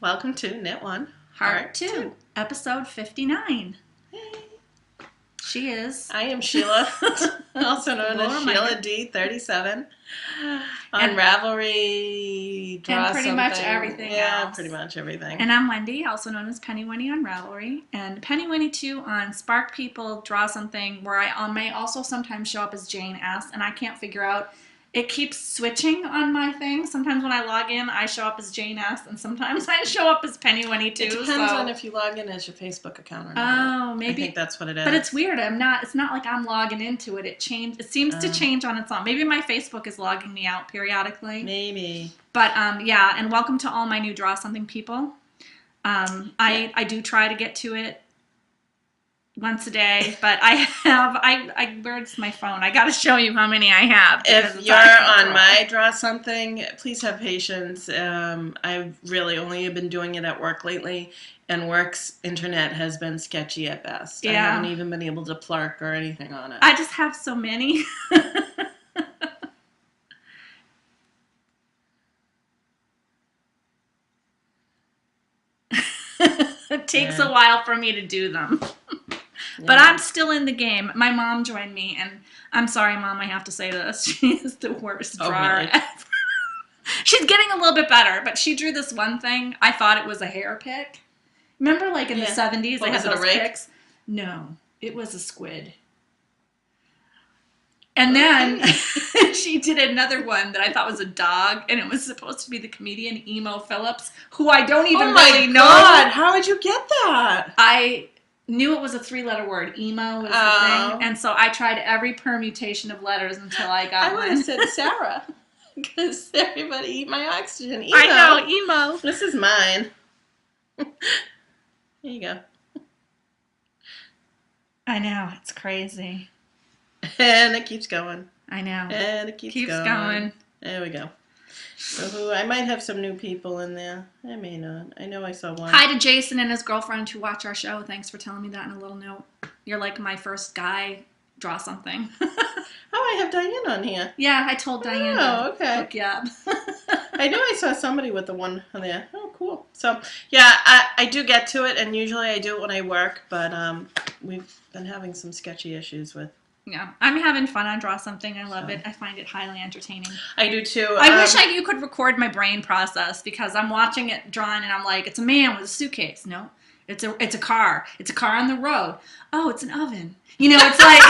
Welcome to Knit One, Heart 2, episode 59. Hey. She is. I am Sheila, also known as Sheila D37. On Ravelry, Draw and pretty something. much everything else. Yeah, pretty much everything. And I'm Wendy, also known as Penny Winnie on Ravelry, and Penny Winnie 2 on Spark People, Draw Something, where I may also sometimes show up as Jane S, and I can't figure out. It keeps switching on my thing. Sometimes when I log in, I show up as Jane S, and sometimes I show up as Penny Winnie 2. It depends on if you log in as your Facebook account or not. Oh, maybe. I think that's what it is. But it's weird. It's not like I'm logging into it. It seems to change on its own. Maybe my Facebook is logging me out periodically. Maybe. But yeah, and welcome to all my new Draw Something people. I do try to get to it once a day, but where's my phone? I got to show you how many I have. If you're on my Draw Something, please have patience. I've really only been doing it at work lately, and work's internet has been sketchy at best. Yeah. I haven't even been able to plurk or anything on it. I just have so many. It takes a while for me to do them. But I'm still in the game. My mom joined me, and I'm sorry, Mom, I have to say this. She is the worst drawer really? ever. She's getting a little bit better, but she drew this one thing. I thought it was a hair pick. Remember, like in the 70s, they had those picks? No, it was a squid. And then she did another one that I thought was a dog, and it was supposed to be the comedian Emo Phillips, who I don't even really know. Oh my God, how would you get that? I knew it was a 3-letter word. Emo was the thing. And so I tried every permutation of letters until I got one. I would have said Sarah. Because everybody eat my oxygen. Emo. I know, Emo. This is mine. Here you go. I know, it's crazy. And it keeps going. I know. And it keeps going. There we go. So I might have some new people in there. I may not. I know I saw one. Hi to Jason and his girlfriend who watch our show. Thanks for telling me that in a little note. You're like my first guy. Draw something. Oh, I have Diane on here. Yeah, I told Diane to hook you up. I know I saw somebody with the one on there. Oh, cool. So, yeah, I do get to it, and usually I do it when I work, but we've been having some sketchy issues with. Yeah, I'm having fun on Draw Something. I love it. I find it highly entertaining. I do too. I wish you could record my brain process, because I'm watching it drawn and I'm like, it's a man with a suitcase. No, it's a car. It's a car on the road. Oh, it's an oven. You know, it's like.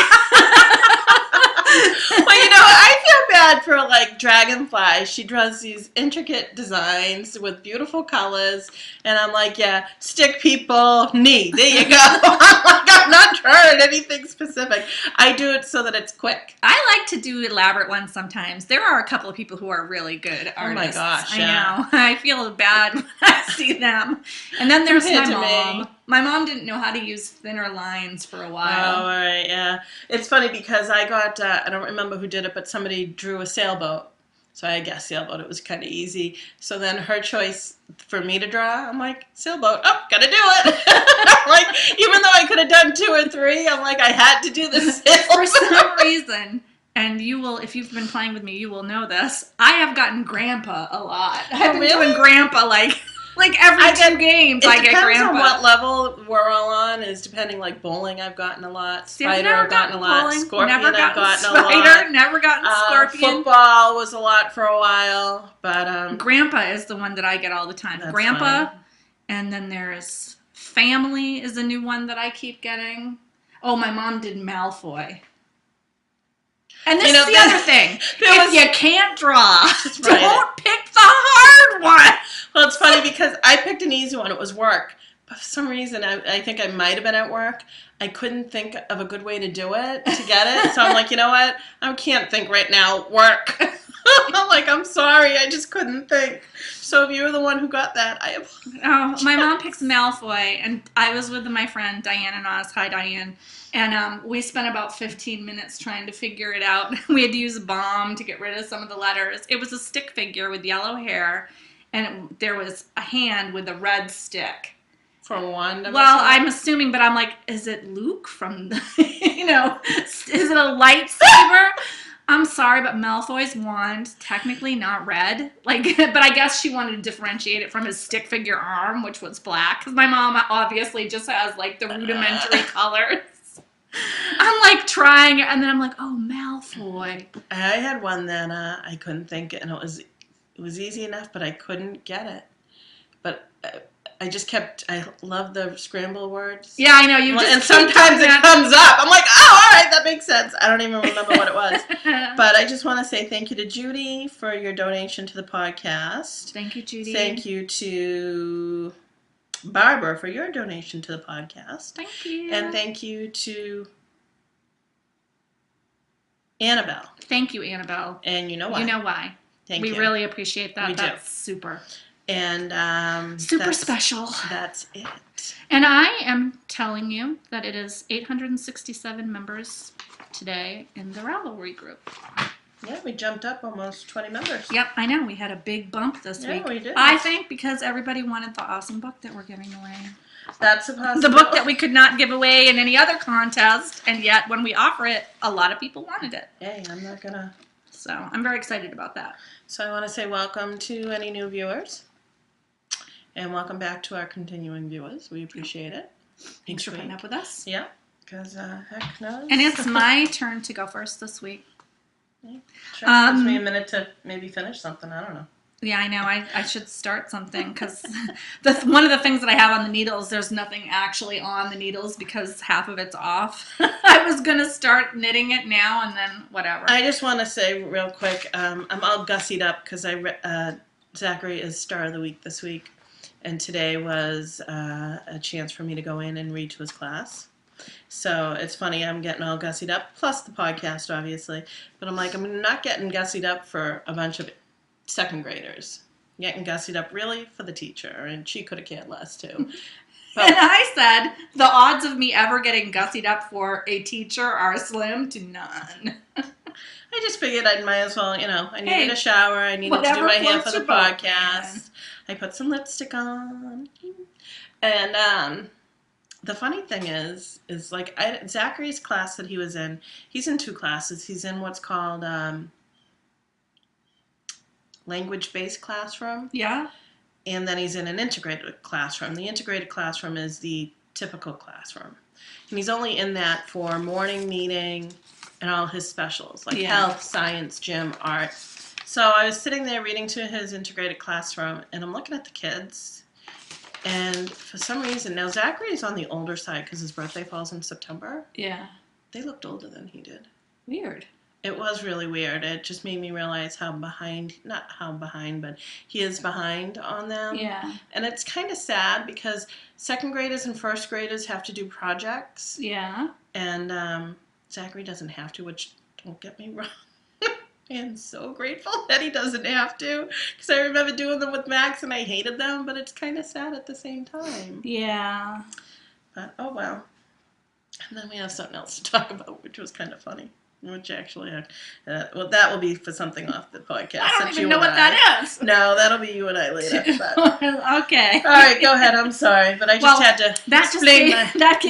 Well, you know, I feel bad for, like, Dragonfly. She draws these intricate designs with beautiful colors, and I'm like, yeah, stick people, knee. There you go. I'm not trying anything specific. I do it so that it's quick. I like to do elaborate ones sometimes. There are a couple of people who are really good artists. Oh, my gosh, I know. I feel bad when I see them. And then there's my mom. My mom didn't know how to use thinner lines for a while. Oh, all right, yeah. It's funny because I got, I don't remember who did it, but somebody drew a sailboat. So I guess sailboat, it was kind of easy. So then her choice for me to draw, I'm like, sailboat, oh, gotta do it. I'm like, even though I could have done 2 or 3, I'm like, I had to do the sailboat. For some reason, and you will, if you've been playing with me, you will know this, I have gotten Grandpa a lot. I've been doing Grandpa like every 2 games I get Grandpa. It depends on what level we're all on. Is depending, like bowling I've gotten a lot. Spider I've gotten a lot. Bowling, Scorpion never I've gotten spider, a lot. Never gotten Scorpion. Football was a lot for a while. But Grandpa is the one that I get all the time. That's Grandpa, funny. And then there's Family is a new one that I keep getting. Oh, my mom did Malfoy. And this is the other thing. If you can't draw, don't pick the hard one. Well, it's funny because I picked an easy one. It was work. But for some reason, I think I might have been at work. I couldn't think of a good way to do it, to get it. So I'm like, you know what? I can't think right now. Work. I'm like, I'm sorry. I just couldn't think. So if you were the one who got that, I apologize. Oh, my mom picks Malfoy, and I was with my friend Diane and Oz. Hi, Diane. And we spent about 15 minutes trying to figure it out. We had to use a bomb to get rid of some of the letters. It was a stick figure with yellow hair, and there was a hand with a red stick. From one? Well, I'm assuming, but I'm like, is it Luke from the, is it a lightsaber? I'm sorry, but Malfoy's wand, technically not red. Like, but I guess she wanted to differentiate it from his stick figure arm, which was black. Because my mom obviously just has, like, the rudimentary colors. I'm, like, trying, and then I'm like, oh, Malfoy. I had one that I couldn't think, and it was easy enough, but I couldn't get it. But I just kept, I love the scramble words. Yeah, I know. And sometimes it comes up. I'm like, oh, all right, that makes sense. I don't even remember what it was. But I just want to say thank you to Judy for your donation to the podcast. Thank you, Judy. Thank you to Barbara for your donation to the podcast. Thank you. And thank you to Annabelle. Thank you, Annabelle. And you know why. You know why. We really appreciate that. That's do. Super. And super special. That's it. And I am telling you that it is 867 members today in the Ravelry group. Yeah, we jumped up almost 20 members. Yep, I know. We had a big bump this week. Yeah, we did. I think because everybody wanted the awesome book that we're giving away. That's a possibility. The book that we could not give away in any other contest, and yet when we offer it, a lot of people wanted it. Hey, I'm not gonna. So I'm very excited about that. So I want to say welcome to any new viewers. And welcome back to our continuing viewers. We appreciate it. Thanks for putting up with us. Yeah, because heck knows. And it's my turn to go first this week. Yeah. Sure. Gives me a minute to maybe finish something. I don't know. Yeah, I know. I should start something because one of the things that I have on the needles, there's nothing actually on the needles because half of it's off. I was going to start knitting it now and then whatever. I just want to say real quick, I'm all gussied up because Zachary is Star of the Week this week. And today was a chance for me to go in and read to his class. So it's funny, I'm getting all gussied up, plus the podcast, obviously. But I'm like, I'm not getting gussied up for a bunch of second graders. I'm getting gussied up really for the teacher, and she could have cared less, too. But, and I said, the odds of me ever getting gussied up for a teacher are slim to none. I just figured I might as well, I needed a shower, I needed to do my hair for the podcast. I put some lipstick on. And the funny thing is like Zachary's class that he was in, he's in two classes. He's in what's called language-based classroom. Yeah. And then he's in an integrated classroom. The integrated classroom is the typical classroom. And he's only in that for morning meeting and all his specials, like health, science, gym, art. So I was sitting there reading to his integrated classroom, and I'm looking at the kids, and for some reason, now Zachary is on the older side because his birthday falls in September. Yeah. They looked older than he did. Weird. It was really weird. It just made me realize not how behind, but he is behind on them. Yeah. And it's kind of sad because second graders and first graders have to do projects. Yeah. And Zachary doesn't have to, which, don't get me wrong. I am so grateful that he doesn't have to, because I remember doing them with Max and I hated them, but it's kind of sad at the same time. Yeah. But, oh well. And then we have something else to talk about, which was kind of funny. Which actually, well, that will be for something off the podcast. I don't even know what that is. No, that'll be you and I later. But. Okay. All right, go ahead. I'm sorry, but I just had to explain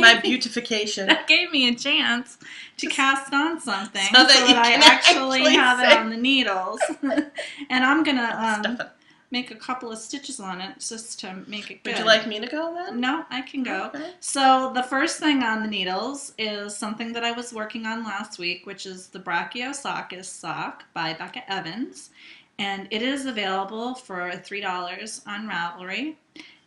my beautification. That gave me a chance to cast on something so that I actually have it on the needles. And I'm going to make a couple of stitches on it just to make it good. Would you like me to go then? No, I can go. Okay. So the first thing on the needles is something that I was working on last week, which is the Brachiosockus sock by Becca Evans. And it is available for $3 on Ravelry.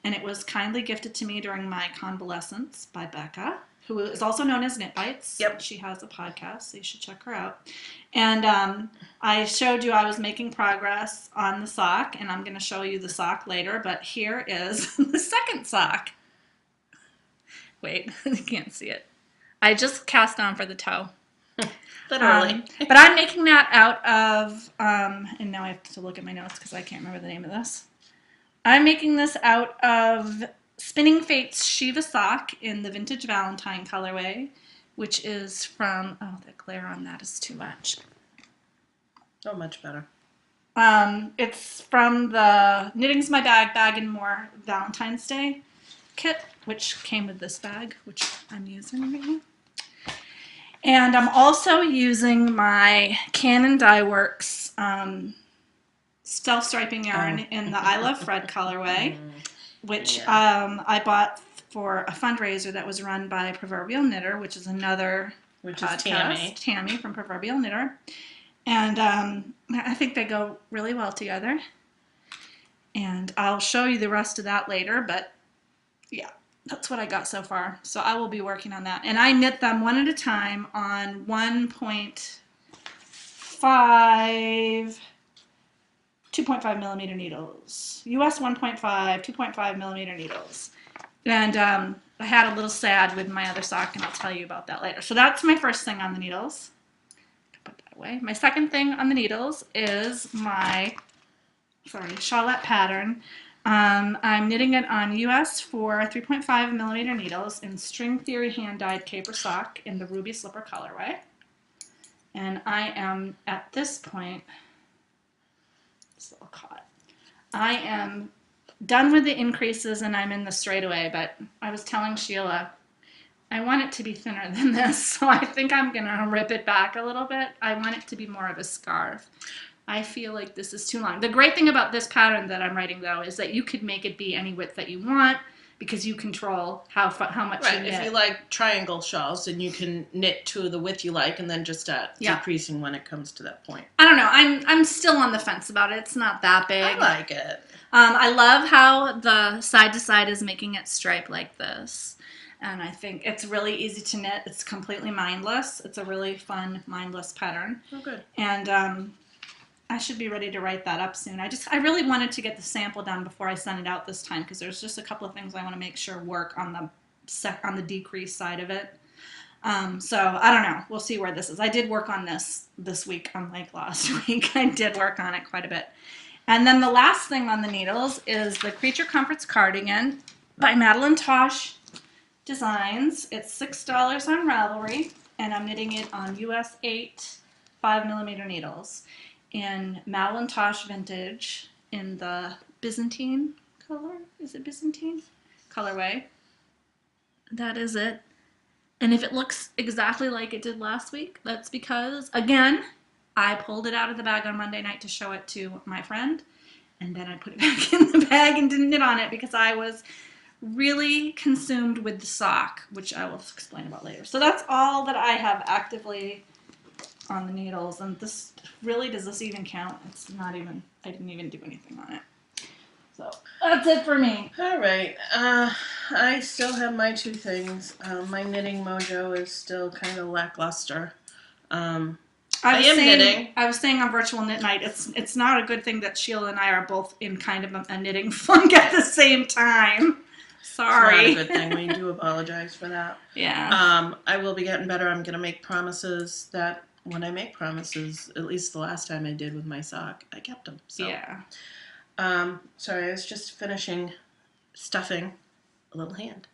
And it was kindly gifted to me during my convalescence by Becca, who is also known as Knit Bites. Yep. She has a podcast, so you should check her out. And I showed you I was making progress on the sock, and I'm going to show you the sock later, but here is the second sock. Wait, you can't see it. I just cast on for the toe. Literally. But I'm making that out of, and now I have to look at my notes because I can't remember the name of this. I'm making this out of Spinning Fate's Shiva sock in the Vintage Valentine colorway, which is from, oh, the glare on that is too much. Oh, much better. It's from the Knitting's My Bag and More Valentine's Day kit, which came with this bag, which I'm using right now. And I'm also using my Canon Dye Works self-striping yarn in the I Love Fred colorway, which I bought for a fundraiser that was run by Proverbial Knitter, which is another podcast. Is Tammy from Proverbial Knitter. And I think they go really well together. And I'll show you the rest of that later, but yeah, that's what I got so far. So I will be working on that. And I knit them one at a time on 2.5 millimeter needles. US 1.5, 2.5 millimeter needles. And I had a little sad with my other sock, and I'll tell you about that later. So that's my first thing on the needles. Put that away. My second thing on the needles is my shawlette pattern. I'm knitting it on US for 3.5 millimeter needles in String Theory hand-dyed caper sock in the Ruby Slipper colorway. And I am, at this point, this little caught, I am done with the increases and I'm in the straightaway, but I was telling Sheila, I want it to be thinner than this, so I think I'm going to rip it back a little bit. I want it to be more of a scarf. I feel like this is too long. The great thing about this pattern that I'm writing, though, is that you could make it be any width that you want because you control how much you knit. If you like triangle shawls, then you can knit to the width you like and then just start decreasing when it comes to that point. I don't know. I'm still on the fence about it. It's not that big. I like it. I love how the side to side is making it stripe like this. And I think it's really easy to knit. It's completely mindless. It's a really fun, mindless pattern. Oh, good. And I should be ready to write that up soon. I really wanted to get the sample done before I send it out this time because there's just a couple of things I want to make sure work on the decrease side of it. So I don't know. We'll see where this is. I did work on this week, unlike last week. I did work on it quite a bit. And then the last thing on the needles is the Creature Comforts cardigan by Madeline Tosh Designs. It's $6 on Ravelry, and I'm knitting it on US 8 5mm needles in Madeline Tosh Vintage in the Byzantine color. Is it Byzantine? Colorway. That is it. And if it looks exactly like it did last week, that's because, again, I pulled it out of the bag on Monday night to show it to my friend, and then I put it back in the bag and didn't knit on it because I was really consumed with the sock, which I will explain about later. So that's all that I have actively on the needles, and this really, does this even count? It's not even, I didn't even do anything on it. So that's it for me. All right. I still have my two things. My knitting mojo is still kind of lackluster. I am knitting. I was saying on Virtual Knit Night, it's not a good thing that Sheila and I are both in kind of a knitting funk at the same time. Sorry. It's not a good thing. We do apologize for that. Yeah. I will be getting better. I'm going to make promises that when I make promises, at least the last time I did with my sock, I kept them. So. Yeah. Sorry, I was just finishing stuffing a little hand.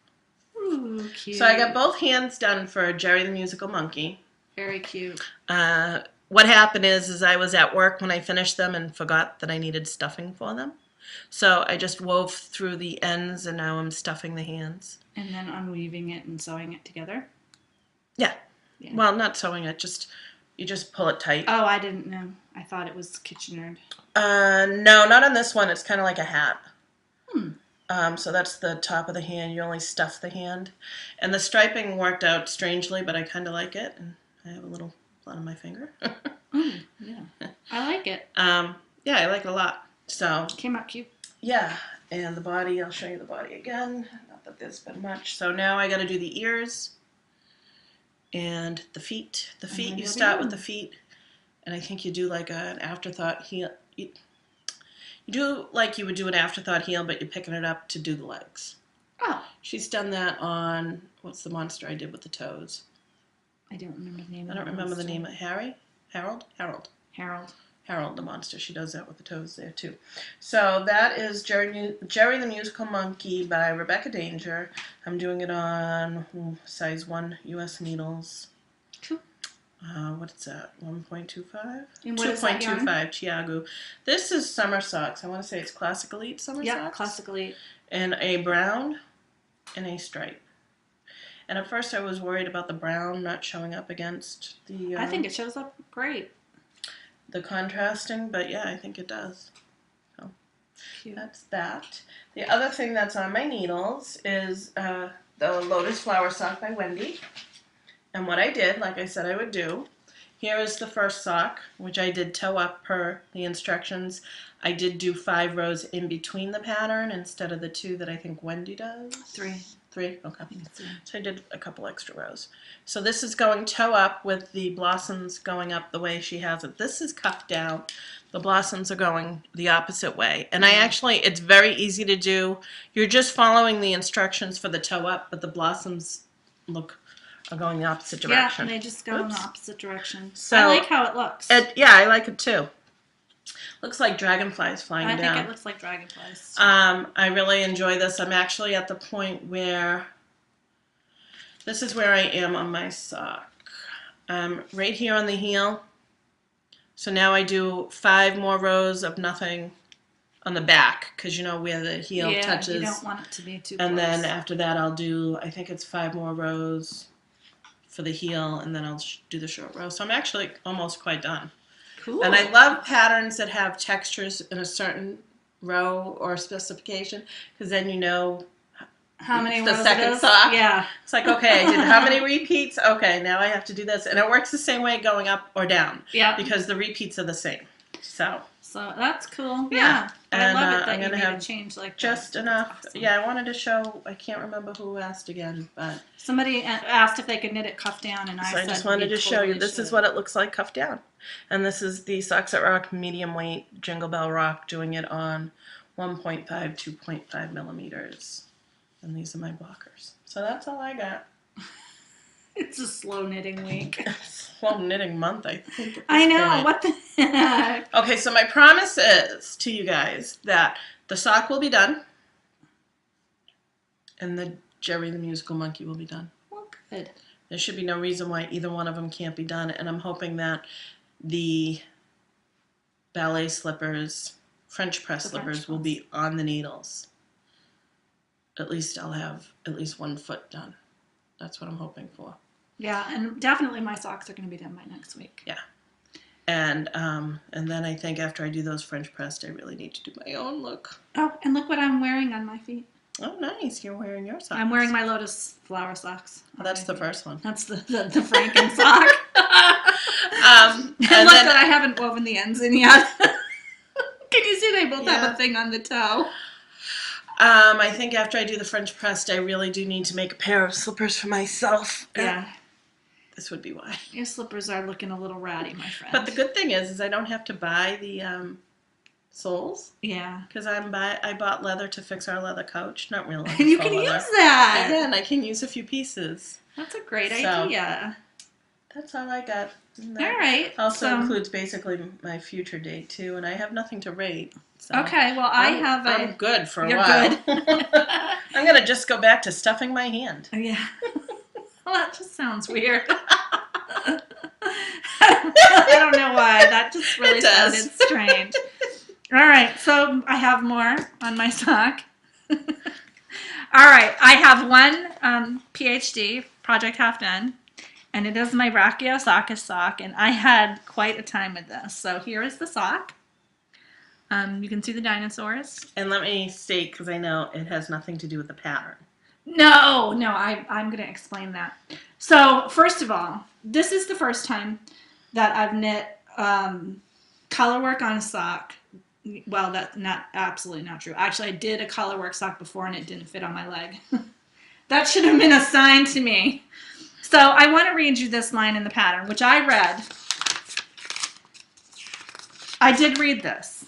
Ooh, cute. So I got both hands done for Jerry the Musical Monkey. Very cute. What happened is I was at work when I finished them and forgot that I needed stuffing for them. So I just wove through the ends and now I'm stuffing the hands. And then unweaving it and sewing it together? Yeah. Well, not sewing it, you just pull it tight. Oh, I didn't know. I thought it was Kitchener. No, not on this one. It's kind of like a hat. So that's the top of the hand. You only stuff the hand. And the striping worked out strangely, but I kind of like it. And I have a little blood on my finger. Yeah. I like it. Yeah, I like it a lot. So Came out cute. Yeah. And the body, I'll show you the body again. Not that there's been much. So now I got to do the ears and the feet. The feet, you start with the feet. And I think you do like an afterthought heel. You do like you would do an afterthought heel, but you're picking it up to do the legs. Oh. She's done that on, what's the monster I did with the toes? I don't remember the name. I don't remember the name. Harold, the monster. She does that with the toes there too. So that is Jerry the Musical Monkey by Rebecca Danger. I'm doing it on size 1 US needles. Cool. What's that? 1.25? 2.25 Chiago. This is summer socks. I want to say it's Classic Elite summer socks. Yeah, Classic Elite. And a brown and a stripe. And at first I was worried about the brown not showing up against the... I think it shows up great. The contrasting, but yeah, I think it does. So Cute. that's that. The other thing that's on my needles is the Lotus Flower Sock by Wendy. And what I did, like I said I would do, here is the first sock, which I did toe up per the instructions. I did do 5 rows in between the pattern instead of the 2 that I think Wendy does. 3. 3? Okay. 3. So I did a couple extra rows. So this is going toe up with the blossoms going up the way she has it. This is cuffed down. The blossoms are going the opposite way. And I actually, it's very easy to do. You're just following the instructions for the toe up, but the blossoms are going the opposite direction. Yeah, they just go in the opposite direction. So, I like how it looks. Yeah, I like it too. Looks like dragonflies flying down. I think it looks like dragonflies. I really enjoy this. I'm actually at the point where this is where I am on my sock. Right here on the heel. So now I do 5 more rows of nothing on the back because you know where the heel touches. You don't want it to be too And close. then after that I'll do, I think it's 5 more rows for the heel, and then I'll do the short row. So I'm actually almost quite done. Cool. And I love patterns that have textures in a certain row or specification, because then you know how many the rows second it is. sock. Yeah. It's like, okay, I did how many repeats? Okay, now I have to do this. And it works the same way going up or down. Yeah. Because the repeats are the same. So that's cool. Yeah. I And, love it that I'm you gonna made have a change like just that. enough. Awesome. Yeah, I wanted to show, I can't remember who asked again, but Somebody asked if they could knit it cuffed down, and I so I said just wanted we to show you. totally This is should. what it looks like cuffed down. And this is the Socks That Rock medium weight Jingle Bell Rock, doing it on 1.5, 2.5 millimeters. And these are my blockers. So that's all I got. It's a slow knitting week. Slow knitting month, I think. I know. Point. What the heck? Okay, so my promise is to you guys that the sock will be done. And the Jerry the Musical Monkey will be done. Well, good. There should be no reason why either one of them can't be done. And I'm hoping that the ballet slippers, French press slippers, will be on the needles. At least I'll have at least 1 foot done. That's what I'm hoping for. Yeah, and definitely my socks are going to be done by next week. Yeah. And then I think after I do those French pressed, I really need to do my own look. Oh, and look what I'm wearing on my feet. Oh, nice. You're wearing your socks. I'm wearing my Lotus flower socks. Oh, that's the first one. That's the Franken sock. And look then, that I haven't woven the ends in yet. Can you see they both have Yeah. a thing on the toe? I think after I do the French pressed, I really do need to make a pair of slippers for myself. Yeah. This would be why. Your slippers are looking a little ratty, my friend. But the good thing is I don't have to buy the soles. Yeah. Because I bought leather to fix our leather couch. Not real leather. And you faux can leather. use that. And I can use a few pieces. That's a great So, idea. That's all I got. And that All right. Also so, includes basically my future date too, and I have nothing to rate. So okay, well, I'm good for a You're while. good. I'm gonna just go back to stuffing my hand. Yeah. Well, that just sounds weird. I don't know why. That just really It does. sounded strange. All right, so I have more on my sock. All right, I have one PhD, project half done, and it is my Brachiosockus sock, and I had quite a time with this. So here is the sock. You can see the dinosaurs. And let me state, because I know it has nothing to do with the pattern. No, I'm going to explain that. So, first of all, this is the first time that I've knit color work on a sock. Well, that's absolutely not true. Actually, I did a color work sock before and it didn't fit on my leg. That should have been a sign to me. So, I want to read you this line in the pattern, which I read. I did read this,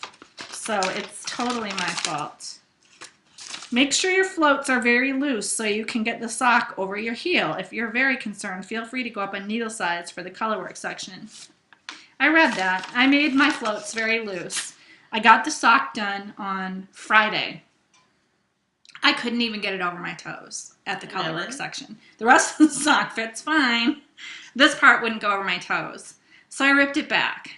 so it's totally my fault. Make sure your floats are very loose so you can get the sock over your heel. If you're very concerned, feel free to go up on needle size for the colorwork section. I read that. I made my floats very loose. I got the sock done on Friday. I couldn't even get it over my toes at the colorwork section. The rest of the sock fits fine. This part wouldn't go over my toes. So I ripped it back.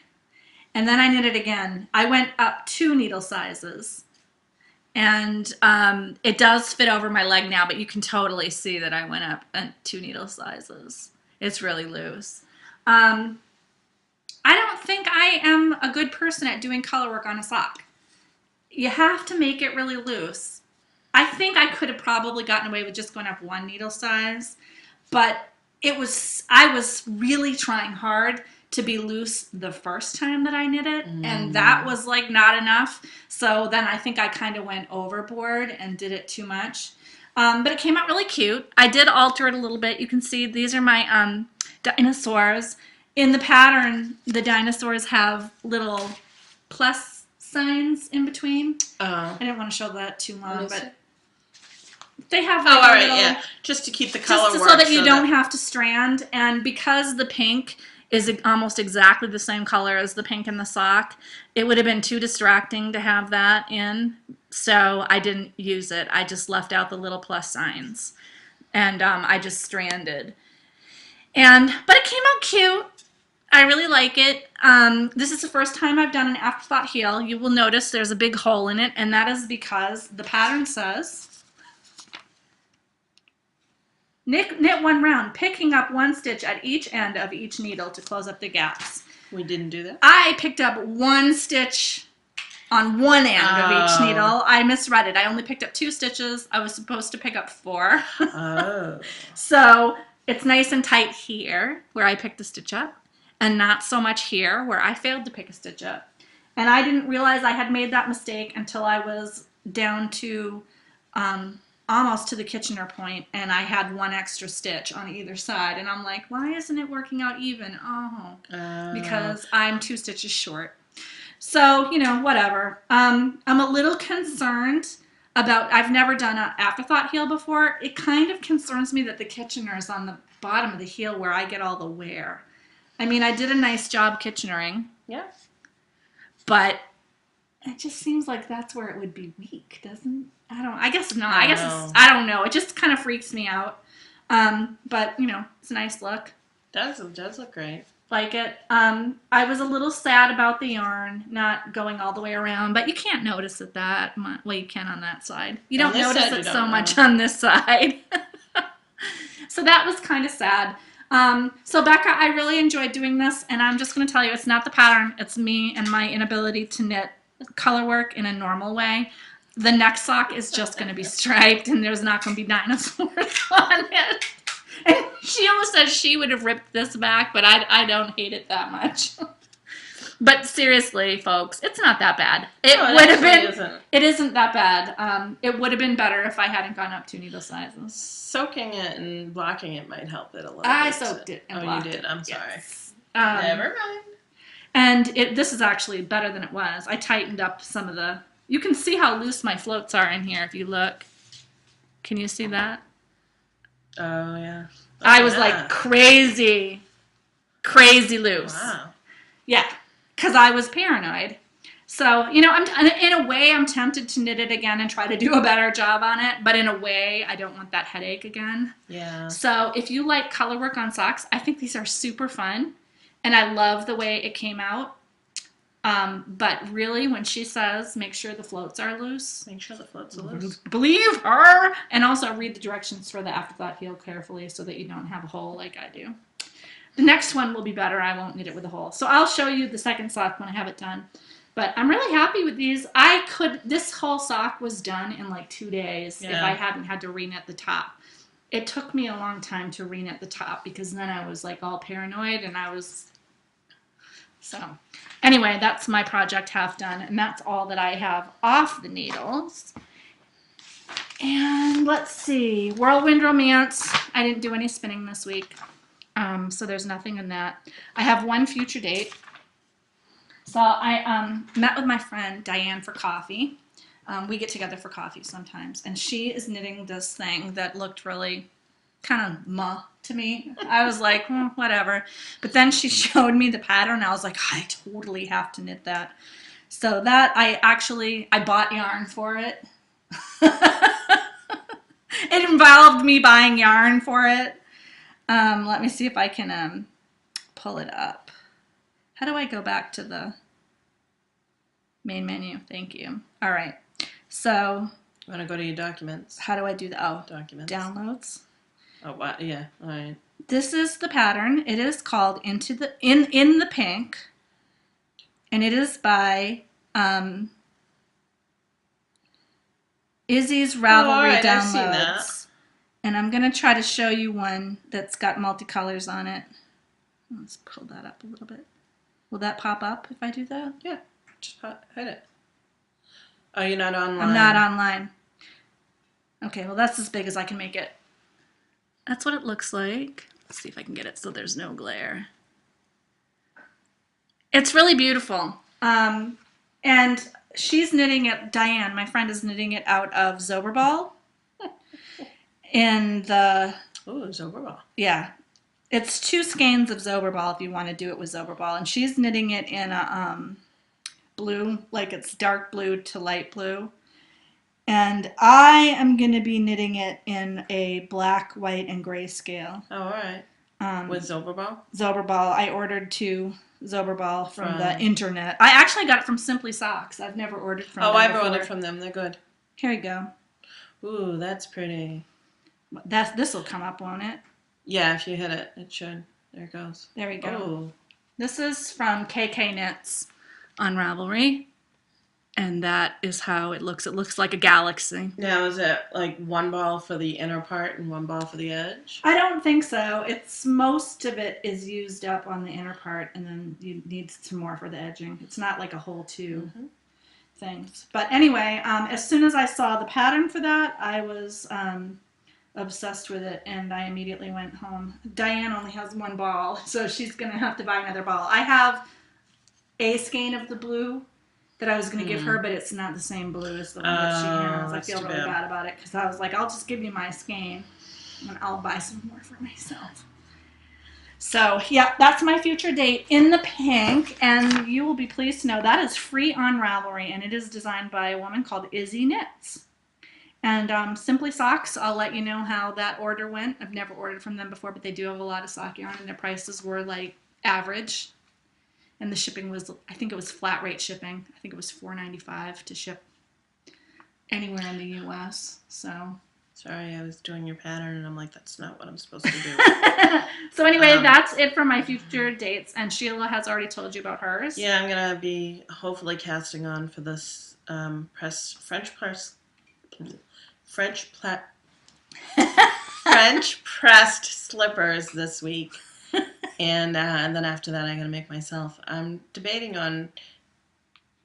And then I knit it again. I went up 2 needle sizes. And it does fit over my leg now, but you can totally see that I went up 2 needle sizes. It's really loose. I don't think I am a good person at doing color work on a sock. You have to make it really loose. I think I could have probably gotten away with just going up 1 needle size, but I was really trying hard to be loose the first time that I knit it, and that was like not enough. So then I think I kind of went overboard and did it too much. But it came out really cute. I did alter it a little bit. You can see these are my dinosaurs. In the pattern, the dinosaurs have little plus signs in between. I didn't want to show that too long, but they have like all right, little, yeah, just to keep the color just work so that you don't have to strand. And because the pink is almost exactly the same color as the pink in the sock, it would have been too distracting to have that in, so I didn't use it. I just left out the little plus signs, and I just stranded. But it came out cute. I really like it. This is the first time I've done an afterthought heel. You will notice there's a big hole in it, and that is because the pattern says, knit 1 round, picking up 1 stitch at each end of each needle to close up the gaps. We didn't do that? I picked up 1 stitch on one end of each needle. I misread it. I only picked up 2 stitches. I was supposed to pick up 4. So it's nice and tight here where I picked a stitch up, and not so much here where I failed to pick a stitch up. And I didn't realize I had made that mistake until I was down to almost to the Kitchener point, and I had 1 extra stitch on either side, and I'm like, why isn't it working out even? Because I'm 2 stitches short. So, you know, whatever. I'm a little concerned about, I've never done an afterthought heel before. It kind of concerns me that the Kitchener is on the bottom of the heel where I get all the wear. I mean, I did a nice job Kitchenering. Yeah. But it just seems like that's where it would be weak, doesn't it? I guess not. I don't know. It just kind of freaks me out. But, you know, it's a nice look. It does look great. Like it. I was a little sad about the yarn not going all the way around, but you can't notice it that much. Well, you can on that side. You don't notice it so much on this side. So that was kind of sad. So Becca, I really enjoyed doing this, and I'm just going to tell you, it's not the pattern. It's me and my inability to knit color work in a normal way. The next sock is just going to be striped, and there's not going to be dinosaurs on it. And Sheila says she would have ripped this back, but I don't hate it that much. But seriously, folks, it's not that bad. It isn't that bad. It would have been better if I hadn't gone up 2 needle sizes. Soaking it and blocking it might help it a little bit. I soaked it and blocked it. You did? I'm sorry. Yes. Never mind. And this is actually better than it was. I tightened up some of the... You can see how loose my floats are in here if you look. Can you see that? Oh, yeah. I was like crazy loose. Wow. Yeah, because I was paranoid. So, you know, in a way, I'm tempted to knit it again and try to do a better job on it. But in a way, I don't want that headache again. Yeah. So if you like color work on socks, I think these are super fun. And I love the way it came out. But really, when she says, make sure the floats are loose. Make sure the floats are loose. Believe her! And also read the directions for the afterthought heel carefully so that you don't have a hole like I do. The next one will be better. I won't knit it with a hole. So I'll show you the second sock when I have it done. But I'm really happy with these. This whole sock was done in like 2 days if I hadn't had to reknit the top. It took me a long time to reknit the top because then I was like all paranoid and so anyway, that's my project half done, and that's all that I have off the needles. And let's see, Whirlwind Romance. I didn't do any spinning this week, so there's nothing in that. I have one future date. So I met with my friend Diane for coffee. We get together for coffee sometimes, and she is knitting this thing that looked really kind of to me. I was like, whatever. But then she showed me the pattern. I was like, I totally have to knit that. So that I bought yarn for it. It involved me buying yarn for it. Let me see if I can pull it up. How do I go back to the main menu? Thank you. All right. So You want to go to your documents? how do I do that? Oh, Documents. downloads. Oh, what? Yeah. All right. This is the pattern. It is called in the Pink, and it is by Izzy's Ravelry all right, Downloads. I've seen that. And I'm going to try to show you one that's got multicolors on it. Let's pull that up a little bit. Will that pop up if I do that? Yeah. Just hit it. Oh, you're not online? I'm not online. Okay, well, that's as big as I can make it. That's what it looks like. Let's see if I can get it so there's no glare. It's really beautiful. And she's knitting it, Diane, my friend, is knitting it out of Zoberball. In the... Oh, Zoberball. Yeah. It's 2 skeins of Zoberball if you want to do it with Zoberball. And she's knitting it in a blue, like it's dark blue to light blue. And I am going to be knitting it in a black, white, and gray scale. Oh, all right. With Zoberball? Zoberball. I ordered 2 Zoberball from the internet. I actually got it from Simply Socks. I've never ordered from them I've before. ordered from them. They're good. Here you go. Ooh, that's pretty. This will come up, won't it? Yeah, if you hit it, it should. There it goes. There we go. Oh. This is from KK Knits on Ravelry. And that is how it looks. It looks like a galaxy. Now, is it like 1 ball for the inner part and 1 ball for the edge? I don't think so. It's most of it is used up on the inner part, and then you need some more for the edging. It's not like a whole 2 things. But anyway, as soon as I saw the pattern for that, I was obsessed with it, and I immediately went home. Diane only has 1 ball, so she's going to have to buy another ball. I have a skein of the blue that I was going to give her, but it's not the same blue as the one that she has. I feel really bad about it because I was like, I'll just give you my skein and I'll buy some more for myself. So, yeah, that's my future date in the pink, and you will be pleased to know that is free on Ravelry, and it is designed by a woman called Izzy Knits. And Simply Socks, I'll let you know how that order went. I've never ordered from them before, but they do have a lot of sock yarn, and their prices were like average. And the shipping was, I think it was flat rate shipping. I think it was $4.95 to ship anywhere in the U.S. So, sorry, I was doing your pattern, and I'm like, that's not what I'm supposed to do. So anyway, that's it for my future dates. And Sheila has already told you about hers. Yeah, I'm going to be hopefully casting on for this French pressed slippers this week. And then after that, I'm going to make myself. I'm debating on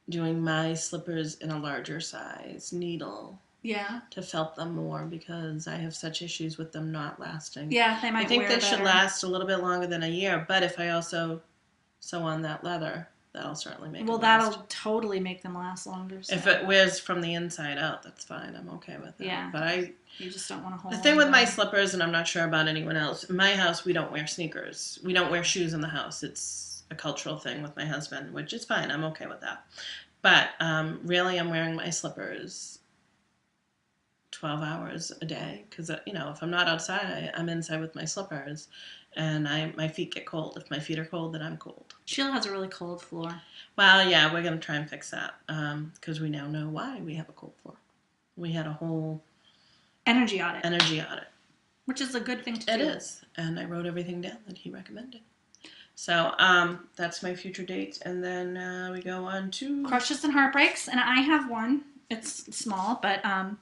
doing my slippers in a larger size needle. Yeah. To felt them more because I have such issues with them not lasting. Yeah, they might I think wear they better. should last a little bit longer than a year, but if I also sew on that leather, that'll certainly make well, it last. that'll totally make them last longer. So. If it wears from the inside out, that's fine. I'm okay with it. Yeah. But you just don't want to hold the thing with them. my slippers, and I'm not sure about anyone else, in my house, we don't wear sneakers. We don't wear shoes in the house. It's a cultural thing with my husband, which is fine. I'm okay with that. But really, I'm wearing my slippers 12 hours a day because, if I'm not outside, I'm inside with my slippers, and my feet get cold. If my feet are cold, then I'm cold. Sheila has a really cold floor. Well, yeah, we're going to try and fix that because we now know why we have a cold floor. We had a whole energy audit, which is a good thing to do. It is, and I wrote everything down that he recommended. So that's my future date, and then we go on to crushes and heartbreaks, and I have one. It's small, but I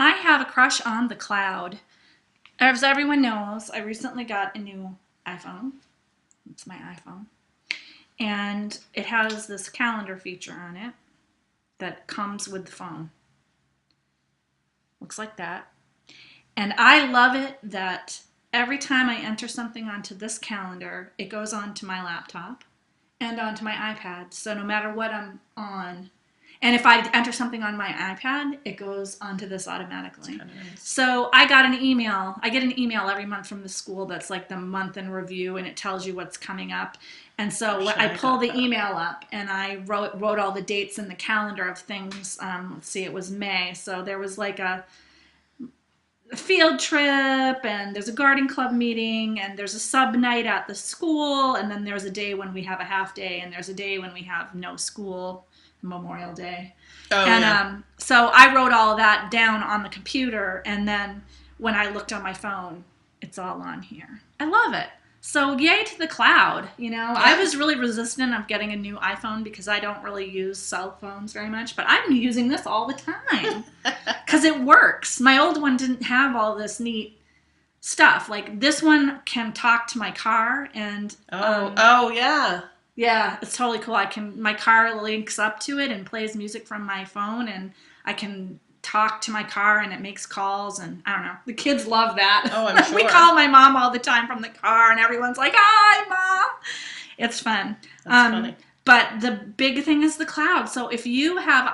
have a crush on the cloud. As everyone knows, I recently got a new iPhone. It's my iPhone. And it has this calendar feature on it that comes with the phone. Looks like that. And I love it that every time I enter something onto this calendar, it goes onto my laptop and onto my iPad. So no matter what I'm on, and if I enter something on my iPad, it goes onto this automatically. That's kinda nice. So I got an email. I get an email every month from the school that's like the month in review, and it tells you what's coming up. And so I pull the email up, and I wrote all the dates in the calendar of things. Let's see, it was May. So there was like a field trip, and there's a garden club meeting, and there's a sub night at the school, and then there's a day when we have a half day, and there's a day when we have no school. Memorial Day. Oh, And yeah. so I wrote all that down on the computer, and then when I looked on my phone, it's all on here. I love it. So yay to the cloud, you know. I was really resistant of getting a new iPhone because I don't really use cell phones very much, but I'm using this all the time because it works. My old one didn't have all this neat stuff. Like this one can talk to my car, and yeah. yeah, it's totally cool. My car links up to it and plays music from my phone, and I can talk to my car and it makes calls, and I don't know. The kids love that. Oh, I'm sure. We call my mom all the time from the car, and everyone's like, "Hi, Mom." It's fun. That's funny. But the big thing is the cloud. So if you have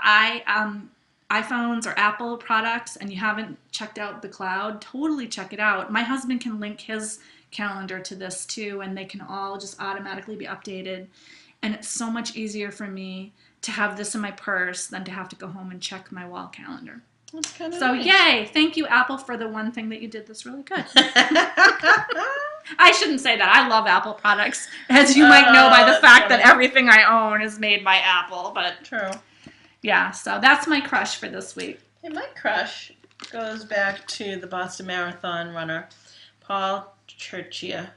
iPhones or Apple products and you haven't checked out the cloud, totally check it out. My husband can link his calendar to this too, and they can all just automatically be updated. And it's so much easier for me to have this in my purse than to have to go home and check my wall calendar. That's kind of so nice. Yay, thank you, Apple, for the one thing that you did that's really good. I shouldn't say that. I love Apple products, as you might know by the fact that everything I own is made by Apple. But true. Yeah, so that's my crush for this week. Hey, my crush goes back to the Boston Marathon runner, Paul Churchia.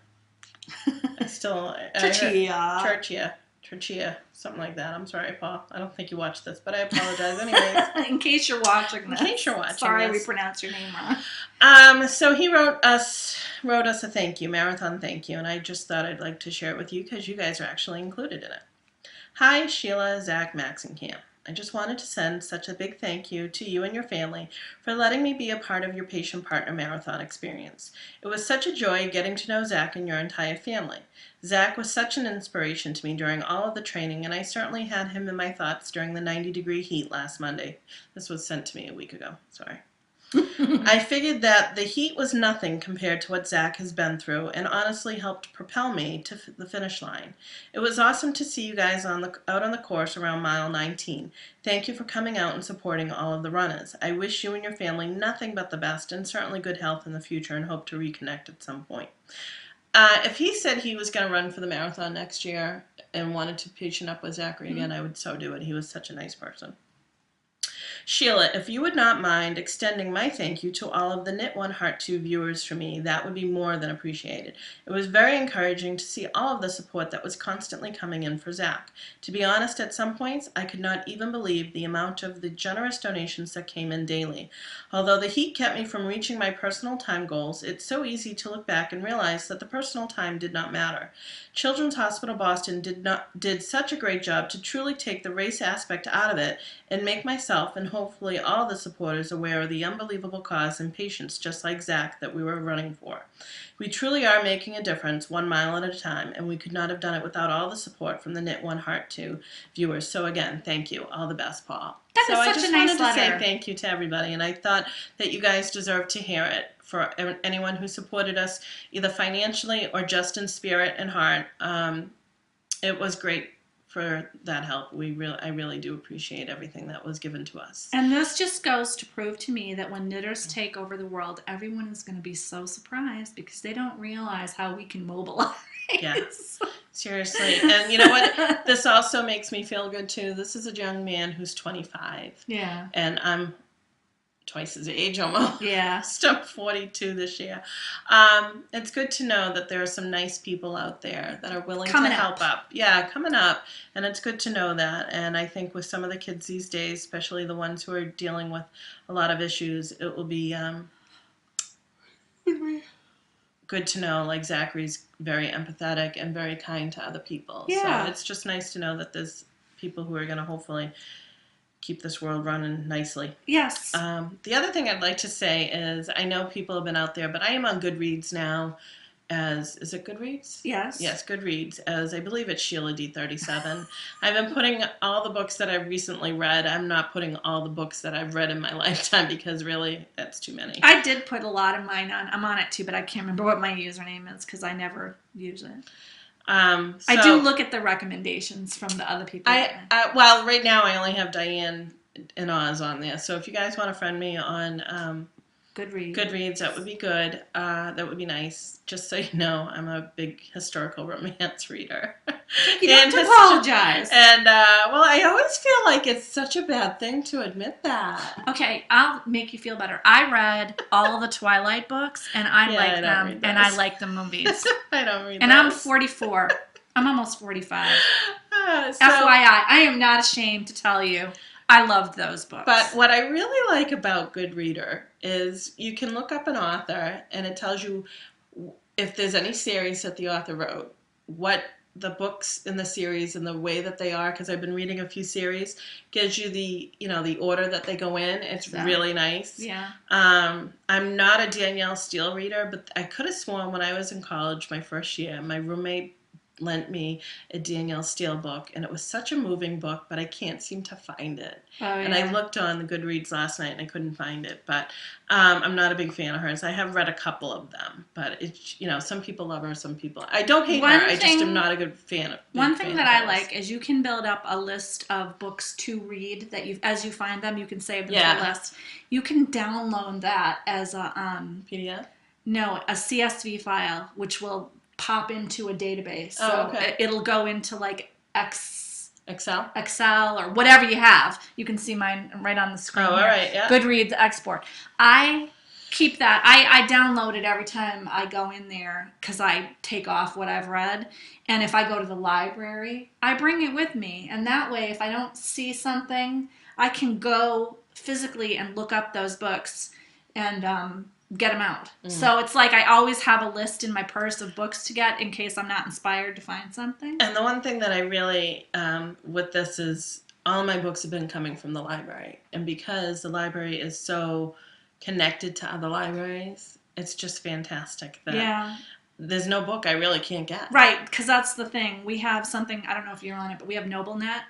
Churchia, something like that. I'm sorry, Paul. I don't think you watched this, but I apologize anyways. In case you're watching this. Sorry this. We pronounced your name wrong. So he wrote us a thank you, marathon thank you, and I just thought I'd like to share it with you because you guys are actually included in it. Hi, Sheila, Zach, Max, and Cam. I just wanted to send such a big thank you to you and your family for letting me be a part of your Patient Partner Marathon experience. It was such a joy getting to know Zach and your entire family. Zach was such an inspiration to me during all of the training, and I certainly had him in my thoughts during the 90-degree heat last Monday. This was sent to me a week ago. Sorry. I figured that the heat was nothing compared to what Zach has been through and honestly helped propel me to the finish line. It was awesome to see you guys out on the course around mile 19. Thank you for coming out and supporting all of the runners. I wish you and your family nothing but the best and certainly good health in the future and hope to reconnect at some point. If he said he was going to run for the marathon next year and wanted to patient up with Zachary again, I would so do it. He was such a nice person. Sheila, if you would not mind extending my thank you to all of the Knit One Heart 2 viewers for me, that would be more than appreciated. It was very encouraging to see all of the support that was constantly coming in for Zach. To be honest, at some points, I could not even believe the amount of the generous donations that came in daily. Although the heat kept me from reaching my personal time goals, it's so easy to look back and realize that the personal time did not matter. Children's Hospital Boston did such a great job to truly take the race aspect out of it and make myself and hopefully all the supporters aware of the unbelievable cause and patients just like Zach that we were running for. We truly are making a difference 1 mile at a time, and we could not have done it without all the support from the Knit One Heart 2 viewers. So again, thank you. All the best, Paul. That is I such just a nice wanted to say letter. thank you to everybody, and I thought that you guys deserve to hear it. For anyone who supported us either financially or just in spirit and heart, it was great for that help. I really do appreciate everything that was given to us. And this just goes to prove to me that when knitters take over the world, everyone is going to be so surprised because they don't realize how we can mobilize. Yeah, seriously. And you know what? This also makes me feel good too. This is a young man who's 25. Yeah. And I'm twice his age almost. Yeah. I'm 42 this year. It's good to know that there are some nice people out there that are willing to help up. Yeah, coming up. And it's good to know that. And I think with some of the kids these days, especially the ones who are dealing with a lot of issues, it will be good to know, like Zachary's very empathetic and very kind to other people. Yeah. So it's just nice to know that there's people who are going to hopefully keep this world running nicely. Yes. The other thing I'd like to say is I know people have been out there, but I am on Goodreads now is it Goodreads? Yes. Yes, Goodreads, as I believe it's Sheila D37. I've been putting all the books that I've recently read. I'm not putting all the books that I've read in my lifetime because really that's too many. I did put a lot of mine on. I'm on it too, but I can't remember what my username is because I never use it. I do look at the recommendations from the other people. Well, right now I only have Diane and Oz on there. So if you guys want to friend me on Goodreads, that would be good. That would be nice. Just so you know, I'm a big historical romance reader. You don't have to apologize. And, well, I always feel like it's such a bad thing to admit that. Okay, I'll make you feel better. I read all the Twilight books, and I like them, and I like the movies. I don't read and those. I'm 44. I'm almost 45. So, FYI, I am not ashamed to tell you I loved those books. But what I really like about Goodreader is you can look up an author and it tells you if there's any series that the author wrote, what the books in the series and the way that they are, because I've been reading a few series, gives you the order that they go in. It's really nice. Yeah. I'm not a Danielle Steele reader, but I could have sworn when I was in college, my first year, my roommate lent me a Danielle Steele book, and it was such a moving book, but I can't seem to find it. Oh, yeah. And I looked on the Goodreads last night, and I couldn't find it. But I'm not a big fan of hers. I have read a couple of them, but it's some people love her, some people. I don't hate her. I just am not a good fan of. One thing that I like is you can build up a list of books to read that as you find them, you can save them to a list. You can download that as a PDF. No, a CSV file, which will pop into a database. Oh, so okay. It'll go into like Excel or whatever you have. You can see mine right on the screen. Oh, all right, yeah. Goodreads export. I keep that. I download it every time I go in there because I take off what I've read. And if I go to the library, I bring it with me. And that way, if I don't see something, I can go physically and look up those books and get them out. So it's like I always have a list in my purse of books to get in case I'm not inspired to find something. And the one thing that I really, with this is all my books have been coming from the library. And because the library is so connected to other libraries, it's just fantastic that there's no book I really can't get. Right, because that's the thing. We have something, I don't know if you're on it, but we have NobleNet.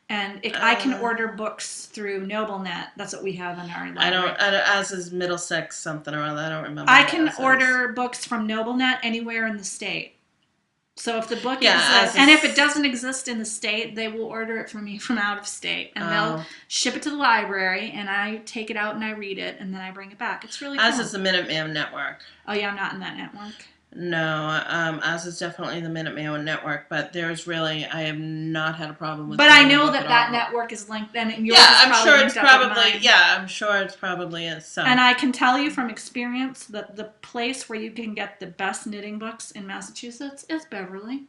And I can order books through NobleNet. That's what we have in our library. As is Middlesex something or other. I don't remember. I can order books from NobleNet anywhere in the state. So if the book exists, and if it doesn't exist in the state, they will order it from me from out of state. And they'll ship it to the library, and I take it out and I read it, and then I bring it back. It's really cool. As is the Minuteman Network. Oh, yeah, I'm not in that network. No, as is definitely the Minuteman Network, but I have not had a problem with. But I know that network is linked, and yours is I'm probably sure linked it's up with probably. mine. Yeah, I'm sure it's probably is. So. And I can tell you from experience that the place where you can get the best knitting books in Massachusetts is Beverly.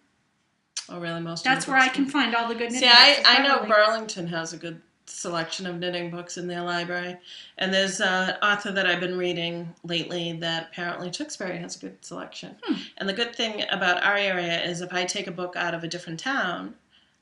Oh, really? That's where I can find all the good knitting books. See, I know Burlington has a good selection of knitting books in their library, and there's an author that I've been reading lately that apparently Tewksbury has a good selection. And the good thing about our area is if I take a book out of a different town,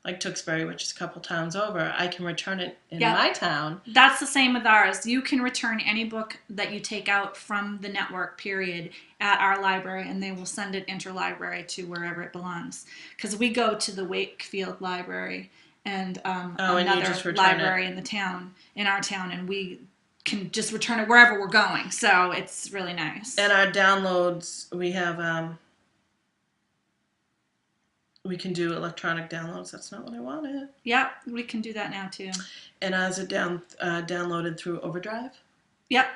like Tewksbury, which is a couple towns over, I can return it in my town. That's the same with ours. You can return any book that you take out from the network, period, at our library, and they will send it interlibrary to wherever it belongs. Because we go to the Wakefield Library and another library in our town, and we can just return it wherever we're going. So it's really nice. And our downloads, we have, we can do electronic downloads. That's not what I wanted. Yep, we can do that now too. And is it downloaded through Overdrive? Yep.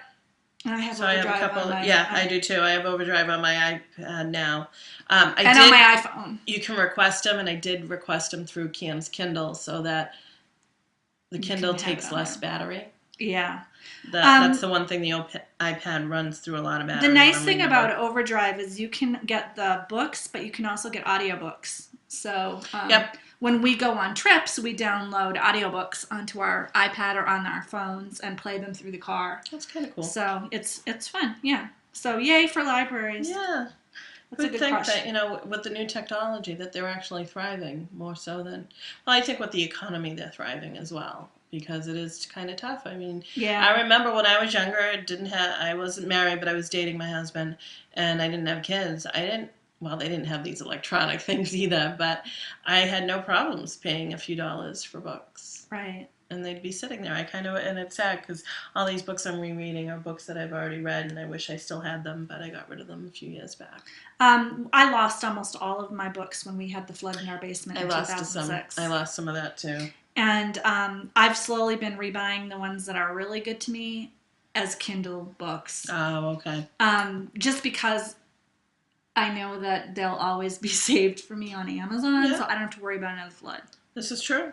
And I have Overdrive I have a couple. On my, I do too. I have Overdrive on my iPad now. On my iPhone. You can request them, and I did request them through Cam's Kindle so that the Kindle takes less battery. Yeah. That's the one thing the iPad runs through a lot of battery. The nice thing about Overdrive is you can get the books, but you can also get audiobooks. So when we go on trips, we download audiobooks onto our iPad or on our phones and play them through the car. That's kind of cool. So it's fun, yeah. So yay for libraries. Yeah. That's a good think crush. that, with the new technology, that they're actually thriving more so than... Well, I think with the economy, they're thriving as well. Because it is kind of tough. I mean, I remember when I was younger, I wasn't married, but I was dating my husband, and I didn't have kids. They didn't have these electronic things either, but I had no problems paying a few dollars for books. Right. And they'd be sitting there. And it's sad because all these books I'm rereading are books that I've already read, and I wish I still had them, but I got rid of them a few years back. I lost almost all of my books when we had the flood in our basement in 2006. I lost some of that too. And I've slowly been rebuying the ones that are really good to me as Kindle books. Oh, okay. Just because I know that they'll always be saved for me on Amazon, so I don't have to worry about another flood. This is true.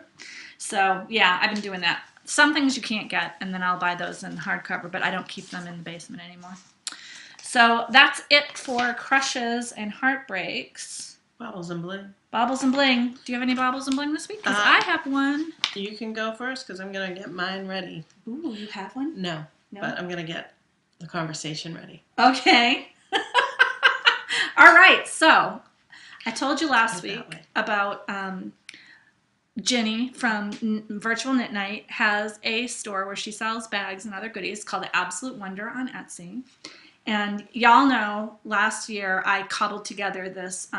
So, yeah, I've been doing that. Some things you can't get, and then I'll buy those in hardcover, but I don't keep them in the basement anymore. So that's it for crushes and heartbreaks. Baubles and bling. Baubles and bling. Do you have any baubles and bling this week? Because I have one. You can go first because I'm going to get mine ready. Ooh, you have one? No, but I'm going to get the conversation ready. Okay. All right, so I told you last week about Ginny from Virtual Knit Night has a store where she sells bags and other goodies called the Absolute Wonder on Etsy. And y'all know last year I cobbled together this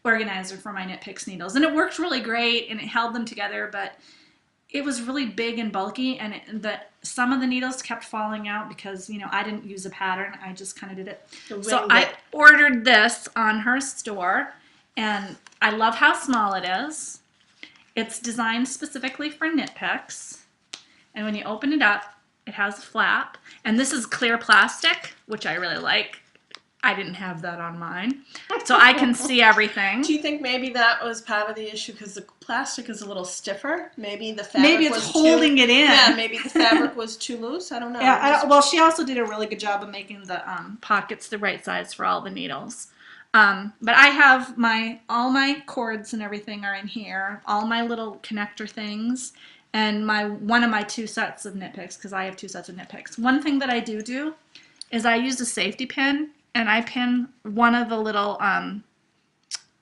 organizer for my Knit Picks needles. And it worked really great and it held them together, but it was really big and bulky, and some of the needles kept falling out because, you know, I didn't use a pattern. I just kind of did it. So I ordered this on her store, and I love how small it is. It's designed specifically for Knit Picks, and when you open it up, it has a flap, and this is clear plastic, which I really like. I didn't have that on mine, so I can see everything. Do you think maybe that was part of the issue because the plastic is a little stiffer? Maybe the fabric it's holding it in. Yeah, maybe the fabric was too loose. I don't know. Yeah, well, she also did a really good job of making the pockets the right size for all the needles. But I have all my cords and everything are in here, all my little connector things, and one of my 2 sets of Knit Picks, because I have 2 sets of Knit Picks. One thing that I do is I use a safety pin, and I pin one of the little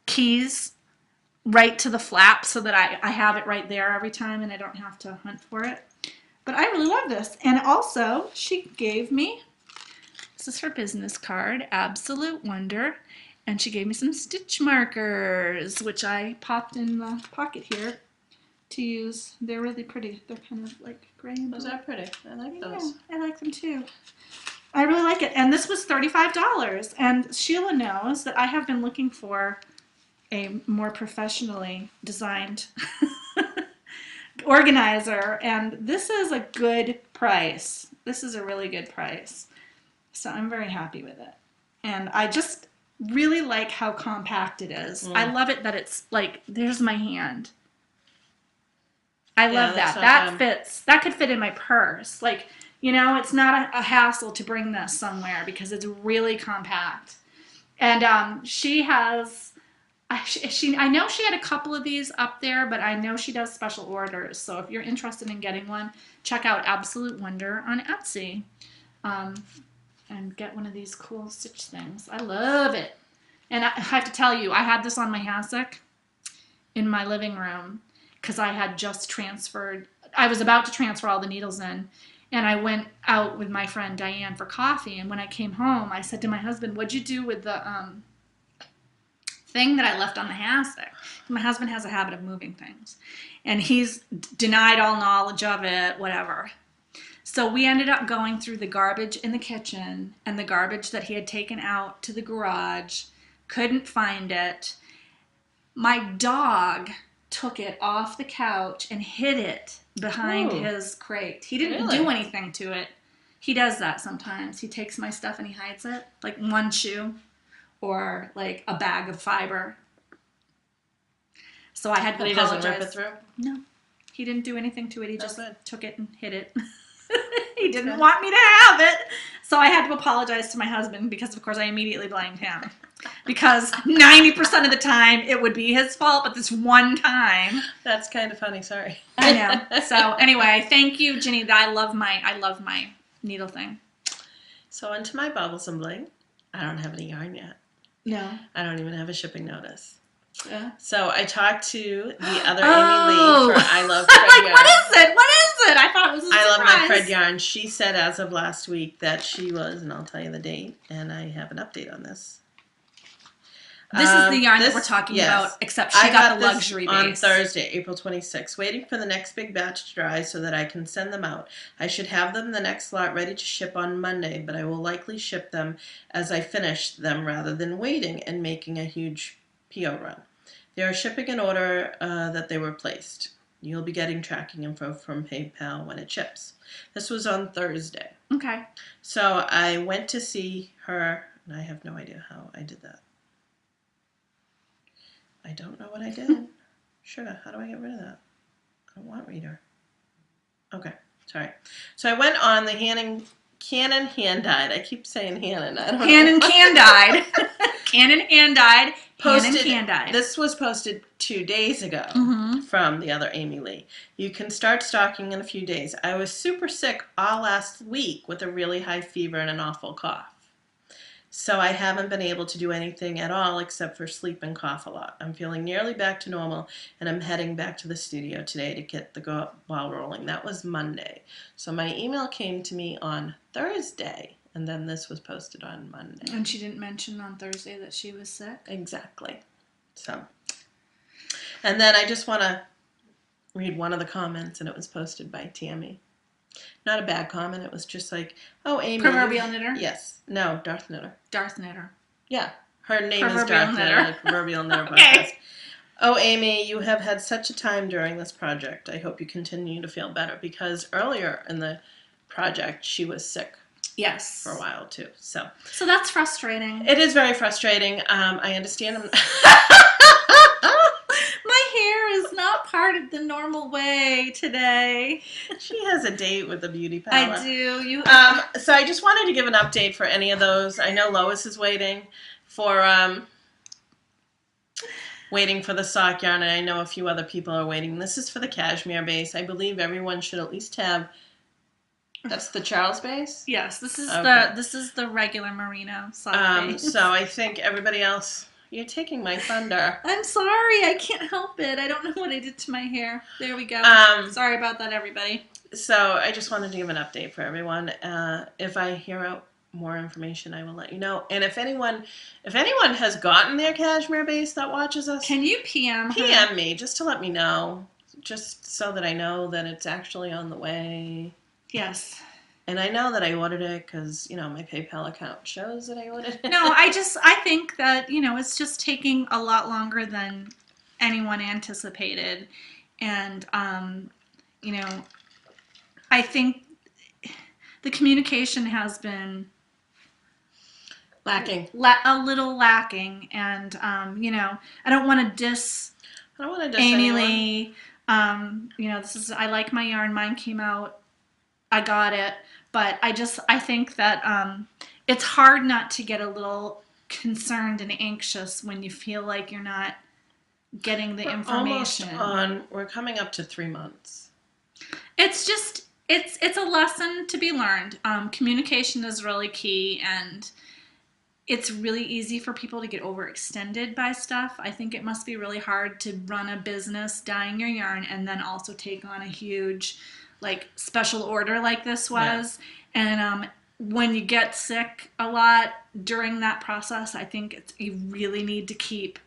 keys right to the flap so that I have it right there every time and I don't have to hunt for it. But I really love this. And also, she gave me, this is her business card, Absolute Wonder, and she gave me some stitch markers, which I popped in the pocket here to use. They're really pretty. They're kind of like gray and blue. Those are pretty. I like those. Yeah, I like them too. I really like it. And this was $35. And Sheila knows that I have been looking for a more professionally designed organizer. And this is a good price. This is a really good price. So I'm very happy with it. And I just really like how compact it is. I love it that it's like, there's my hand. I love that. That fits. That could fit in my purse. Like, you know, it's not a hassle to bring this somewhere because it's really compact. And she has, I know she had a couple of these up there, but I know she does special orders. So if you're interested in getting one, check out Absolute Wonder on Etsy. And get one of these cool stitch things. I love it. And I have to tell you, I had this on my hassock in my living room because I had just transferred. I was about to transfer all the needles in. And I went out with my friend Diane for coffee. And when I came home, I said to my husband, what'd you do with the thing that I left on the hassock? My husband has a habit of moving things. And he's denied all knowledge of it, whatever. So we ended up going through the garbage in the kitchen and the garbage that he had taken out to the garage. Couldn't find it. My dog took it off the couch and hid it behind his crate. He didn't do anything to it. He does that sometimes. He takes my stuff and he hides it, like one shoe or like a bag of fiber. So I had to apologize. But he doesn't rip it through? No. He didn't do anything to it. He just took it and hid it. He didn't want me to have it. So I had to apologize to my husband because, of course, I immediately blamed him. Because 90% of the time it would be his fault, but this one time. That's kind of funny. Sorry. I know. So anyway, thank you, Ginny. I love my needle thing. So onto my baubles and bling. I don't have any yarn yet. No. I don't even have a shipping notice. Yeah. So I talked to the other Amy Lee for I Love Thread like, Yarn. what is it? What is it? I thought it was a surprise. I Love My Thread Yarn. She said as of last week that she was, and I'll tell you the date, and I have an update on this. This is the yarn that we're talking about, except she got the luxury base. On Thursday, April 26th, waiting for the next big batch to dry so that I can send them out. I should have them the next lot ready to ship on Monday, but I will likely ship them as I finish them rather than waiting and making a huge PO run. They are shipping in order that they were placed. You'll be getting tracking info from PayPal when it ships. This was on Thursday. Okay. So I went to see her, and I have no idea how I did that. I don't know what I did. Sugar, how do I get rid of that? I don't want reader. Okay, sorry. So I went on the Canon hand-dyed. I keep saying Hannon. I don't know. Canon hand-dyed. Canon hand-dyed. Posted, Canon hand-dyed. This was posted 2 days ago from the other Amy Lee. You can start stocking in a few days. I was super sick all last week with a really high fever and an awful cough. So I haven't been able to do anything at all except for sleep and cough a lot. I'm feeling nearly back to normal, and I'm heading back to the studio today to get the ball rolling. That was Monday. So my email came to me on Thursday, and then this was posted on Monday. And she didn't mention on Thursday that she was sick? Exactly. So, and then I just want to read one of the comments, and it was posted by Tammy. Not a bad comment. It was just like, oh, Amy. Proverbial Knitter? Yes. No, Darth Knitter. Darth Knitter. Yeah. Her name is Proverbial Darth Knitter. Knitter. Proverbial Knitter podcast. Okay. Oh, Amy, you have had such a time during this project. I hope you continue to feel better, because earlier in the project, she was sick. Yes. For a while, too. So that's frustrating. It is very frustrating. I understand. My hair is not part of the normal way today. She has a date with the beauty parlor. I do. So I just wanted to give an update for any of those. I know Lois is waiting for the sock yarn, and I know a few other people are waiting. This is for the cashmere base. I believe everyone should at least have. That's the Charles base? Yes, this is the regular merino sock base. So I think everybody else. You're taking my thunder. I'm sorry, I can't help it. I don't know what I did to my hair. There we go. Sorry about that, everybody. So I just wanted to give an update for everyone. If I hear out more information, I will let you know. And if anyone has gotten their cashmere base that watches us, can you PM me just to let me know, just so that I know that it's actually on the way. Yes. And I know that I ordered it because, my PayPal account shows that I ordered it. No, I think that, it's just taking a lot longer than anyone anticipated. And, I think the communication has been lacking. A little lacking. And, I don't want to diss Amy Lee. I like my yarn. Mine came out. I got it. But I think that it's hard not to get a little concerned and anxious when you feel like you're not getting the information. We're coming up to 3 months. It's just, it's a lesson to be learned. Communication is really key, and it's really easy for people to get overextended by stuff. I think it must be really hard to run a business dyeing your yarn and then also take on a huge special order like this was. Yeah. And when you get sick a lot during that process, I think you really need to keep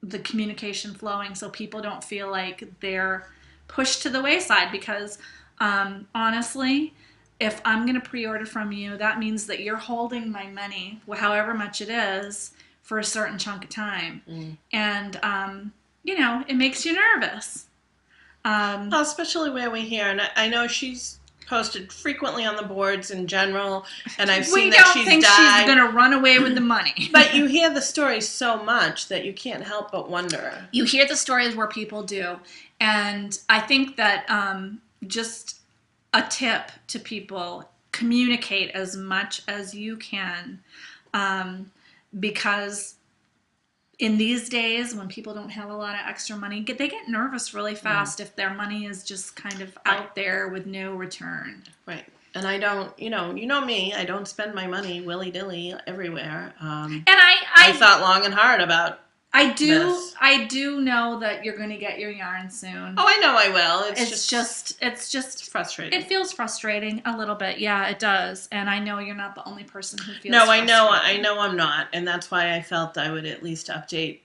the communication flowing so people don't feel like they're pushed to the wayside, because honestly, if I'm going to pre-order from you, that means that you're holding my money, however much it is, for a certain chunk of time. And it makes you nervous. Especially where we hear, and I know she's posted frequently on the boards in general, and I've seen that she's dyed. We don't think she's going to run away with the money. But you hear the stories so much that you can't help but wonder. You hear the stories where people do, and I think that just a tip to people, communicate as much as you can, because in these days, when people don't have a lot of extra money, they get nervous really fast if their money is just kind of out there with no return. Right. And I don't, you know me, I don't spend my money willy-dilly everywhere. And I thought long and hard about this. I do know that you're going to get your yarn soon. Oh, I know I will. It's just frustrating. It feels frustrating a little bit. Yeah, it does. And I know you're not the only person who feels frustrated. No, I know I'm not. And that's why I felt I would at least update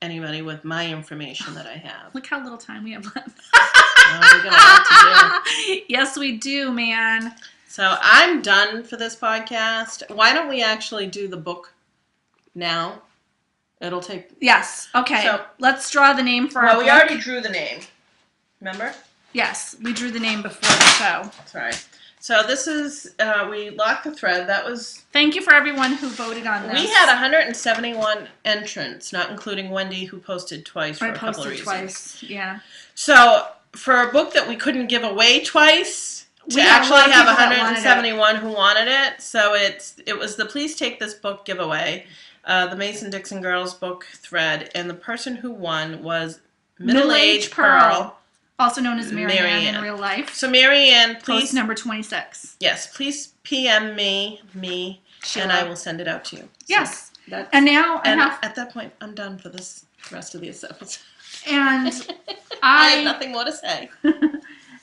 anybody with my information that I have. Look how little time we have left. We got a lot to do. Yes, we do, man. So I'm done for this podcast. Why don't we actually do the book now? It'll take... Yes. Okay. So let's draw the name for our book. We already drew the name. Remember? Yes, we drew the name before the show. That's right. So this is, we locked the thread. That was... Thank you for everyone who voted on this. We had 171 entrants, not including Wendy, who posted twice for a couple of reasons. Twice, yeah. So for a book that we couldn't give away twice, to We had a lot actually of have people that 171 who wanted it, so it was the Please Take This Book giveaway, the Mason-Dixon Girls book thread, and the person who won was Middle-Aged Pearl. Also known as Marianne in real life. So Marianne, please... Post number 26. Yes, please PM me, Sheila, and I will send it out to you. Yes. So and now at that point, I'm done for the rest of the episodes. And I have nothing more to say.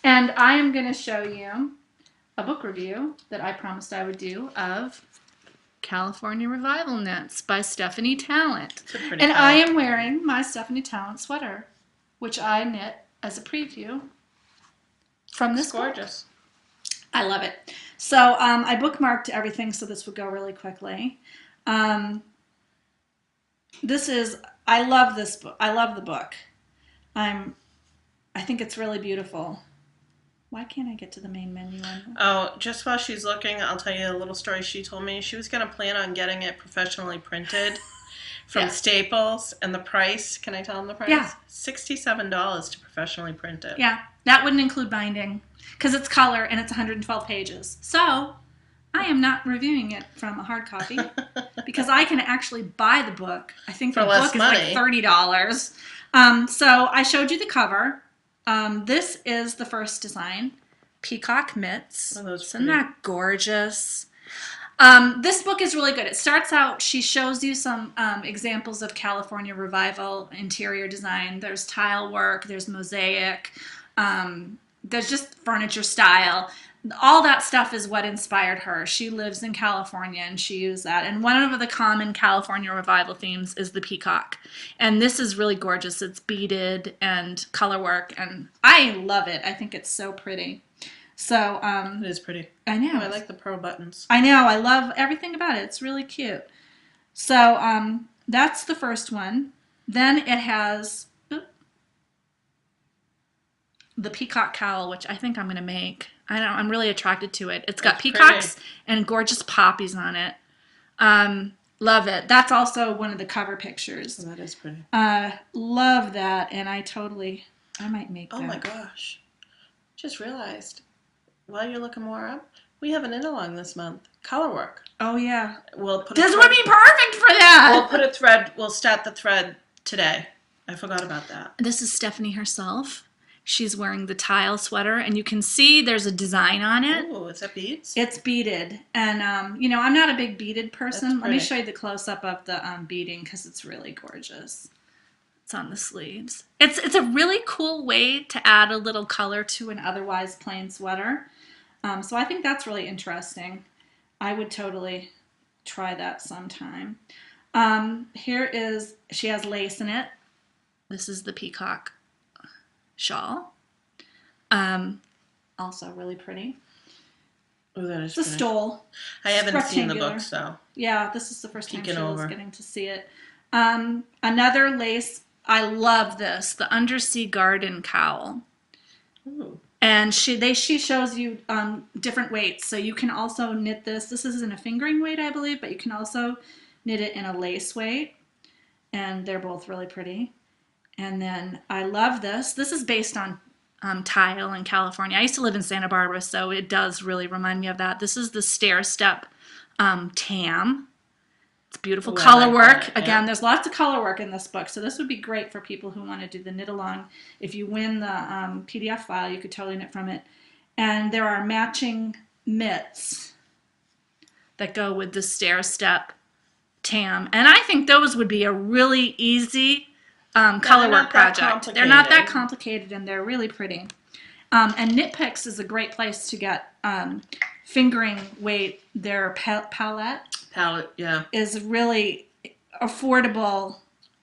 And I am going to show you a book review that I promised I would do of California Revival Knits by Stephanie Talent. And I am wearing my Stephanie Talent sweater, which I knit as a preview from this book. Gorgeous. I love it. So I bookmarked everything so this would go really quickly. I love this book. I love the book. I think it's really beautiful. Why can't I get to the main menu? Oh, just while she's looking, I'll tell you a little story she told me. She was going to plan on getting it professionally printed from Staples, and the price, can I tell them the price? Yeah. $67 to professionally print it. Yeah, that wouldn't include binding, because it's color and it's 112 pages. So I am not reviewing it from a hard copy, because I can actually buy the book. I think the book is like $30. So I showed you the cover. This is the first design, Peacock Mitts. Isn't that gorgeous? This book is really good. It starts out, she shows you some examples of California Revival interior design. There's tile work, there's mosaic, there's just furniture style. All that stuff is what inspired her. She lives in California and she used that. And one of the common California Revival themes is the peacock. And this is really gorgeous. It's beaded and color work, and I love it. I think it's so pretty. So it is pretty. I know. I like the pearl buttons. I know. I love everything about it. It's really cute. So that's the first one. Then it has the peacock cowl, which I think I'm going to make. I'm really attracted to it. It's got peacocks and gorgeous poppies on it. Love it. That's also one of the cover pictures. Oh, that is pretty. Love that, and I might make that. Oh my gosh. Just realized, while you're looking more up, we have an knit-along this month. Color work. Oh, yeah. This would be perfect for that. We'll start the thread today. I forgot about that. This is Stephanie herself. She's wearing the tile sweater, and you can see there's a design on it. Oh, is that beads? It's beaded. And, I'm not a big beaded person. Let me show you the close-up of the beading, because it's really gorgeous. It's on the sleeves. It's a really cool way to add a little color to an otherwise plain sweater. So I think that's really interesting. I would totally try that sometime. She has lace in it. This is the peacock shawl. Also really pretty. Oh, that is pretty. It's a stole. I haven't seen the book, so. Yeah, this is the first time Sheila's getting to see it. Another lace. I love this. The Undersea Garden cowl. Ooh. And she shows you different weights. So you can also knit this. This isn't a fingering weight, I believe, but you can also knit it in a lace weight. And they're both really pretty. And then I love this. This is based on tile in California. I used to live in Santa Barbara, so it does really remind me of that. This is the stair step tam. It's beautiful color work. Again, there's lots of color work in this book, so this would be great for people who want to do the knit along. If you win the PDF file, you could totally knit from it. And there are matching mitts that go with the stair step tam, and I think those would be a really easy color work project. They're not that complicated, and they're really pretty. And Knit Picks is a great place to get fingering weight. Their palette yeah, is really affordable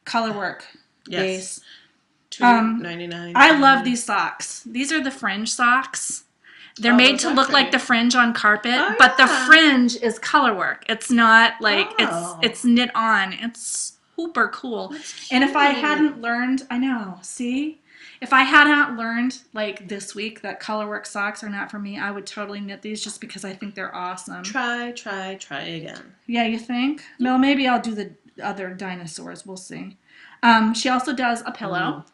color work base. $2.99. I love these socks. These are the fringe socks. They're made to look like the fringe on carpet, but the fringe is color work. It's not like it's knit on. It's super cool. That's And if I cute. hadn't learned, I know, see? If I had not learned, like, this week that colorwork socks are not for me, I would totally knit these just because I think they're awesome. Try again. Yeah, you think? Well, maybe I'll do the other dinosaurs. We'll see. She also does a pillow.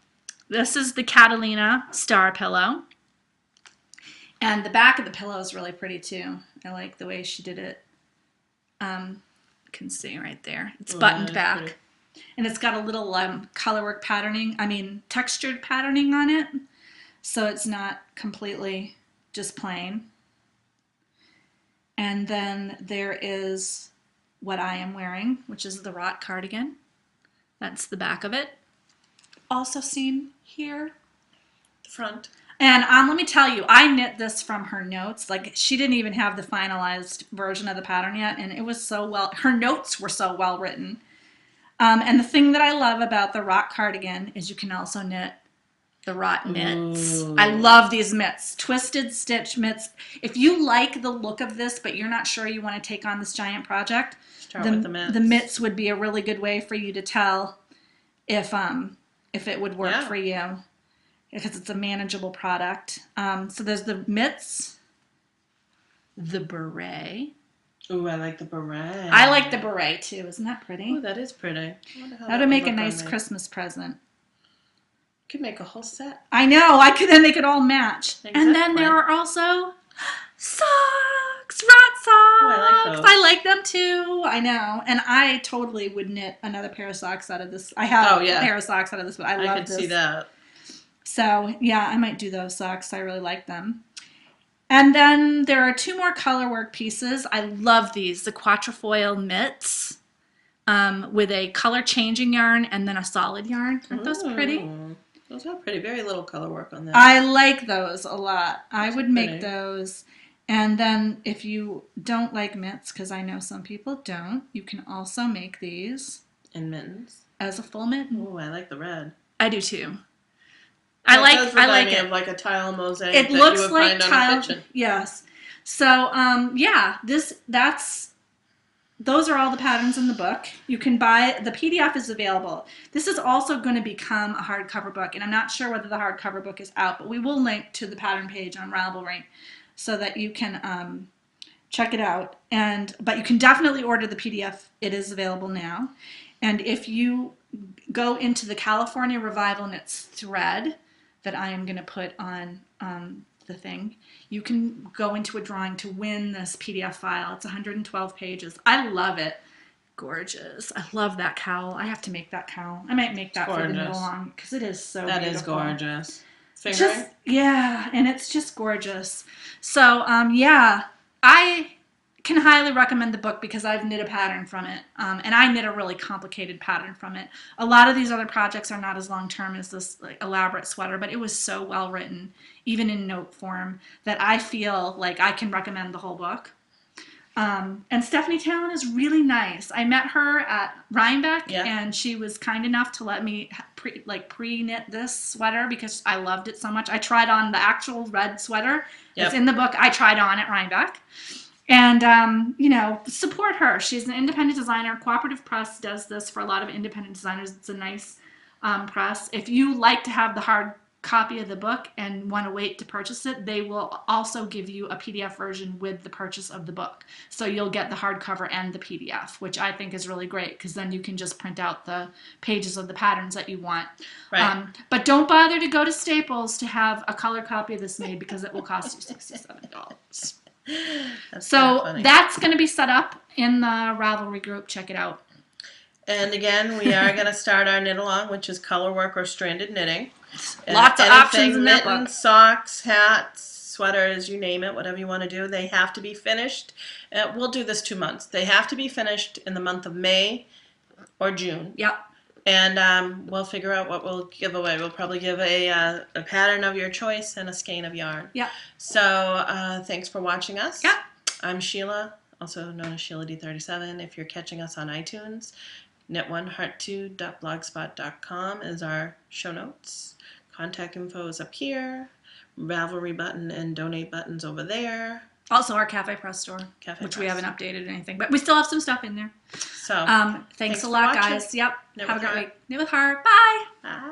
This is the Catalina Star Pillow. And the back of the pillow is really pretty, too. I like the way she did it. You can see right there. It's buttoned back. Pretty. And it's got a little colorwork textured patterning on it. So it's not completely just plain. And then there is what I am wearing, which is the Wrought cardigan. That's the back of it. Also seen here. The front. And let me tell you, I knit this from her notes. Like, she didn't even have the finalized version of the pattern yet, and it was her notes were so well written. And the thing that I love about the Wrought cardigan is you can also knit the Wrought mitts. Ooh. I love these mitts. Twisted stitch mitts. If you like the look of this, but you're not sure you want to take on this giant project, start with the mitts. The mitts would be a really good way for you to tell if it would work for you, because it's a manageable product. So there's the mitts, the beret. Ooh, I like the beret. I like the beret too. Isn't that pretty? Ooh, that is pretty. That would make a nice Christmas present. You could make a whole set. I know. Then they could all match. Exactly. And then there are also socks, Wrought socks. Oh, I like those. I like them too. I know. And I totally would knit another pair of socks out of this. I have a pair of socks out of this, but I love this. I could see that. So, yeah, I might do those socks. I really like them. And then there are two more colorwork pieces. I love these, the quatrefoil mitts with a color changing yarn and then a solid yarn. Aren't those pretty? Those are pretty. Very little color work on them. I like those a lot. I would make those. And then if you don't like mitts, because I know some people don't, you can also make these. And mittens. As a full mitten. Oh, I like the red. I do too. I like it. Of like a tile mosaic. It that looks you would like find tile. On a kitchen. Yes. So those are all the patterns in the book. You can buy the PDF is available. This is also going to become a hardcover book, and I'm not sure whether the hardcover book is out, but we will link to the pattern page on Ravelry so that you can check it out. But you can definitely order the PDF. It is available now. And if you go into the California Revival Knits thread that I am going to put on the thing, you can go into a drawing to win this PDF file. It's 112 pages. I love it. Gorgeous. I love that cowl. I have to make that cowl. I might make that for the knit along because it is so beautiful. That is gorgeous. Fingering? And it's just gorgeous. So, I can highly recommend the book because I've knit a pattern from it, and I knit a really complicated pattern from it. A lot of these other projects are not as long-term as this elaborate sweater, but it was so well written, even in note form, that I feel like I can recommend the whole book. And Stephanie Talon is really nice. I met her at Rhinebeck, and she was kind enough to let me pre-knit this sweater because I loved it so much. I tried on the actual red sweater. It's in the book. I tried on at Rhinebeck. And, support her. She's an independent designer. Cooperative Press does this for a lot of independent designers. It's a nice press. If you like to have the hard copy of the book and want to wait to purchase it, they will also give you a PDF version with the purchase of the book. So you'll get the hardcover and the PDF, which I think is really great because then you can just print out the pages of the patterns that you want. Right. But don't bother to go to Staples to have a color copy of this made because it will cost you $67. So that's going to be set up in the Ravelry group. Check it out. And again, we are going to start our knit along, which is colorwork or stranded knitting. Lots of options in that book. Mittens, socks, hats, sweaters, you name it, whatever you want to do. They have to be finished. We'll do this 2 months. They have to be finished in the month of May or June. Yep. And we'll figure out what we'll give away. We'll probably give a pattern of your choice and a skein of yarn. Yeah. So thanks for watching us. Yeah. I'm Sheila, also known as Sheila D37. If you're catching us on iTunes, knit1heart2.blogspot.com is our show notes. Contact info is up here. Ravelry button and donate buttons over there. Also, our Cafe Press store, which we haven't updated or anything, but we still have some stuff in there. So, thanks a lot, guys. Yep. Have a great week. Knit with heart. Bye. Bye.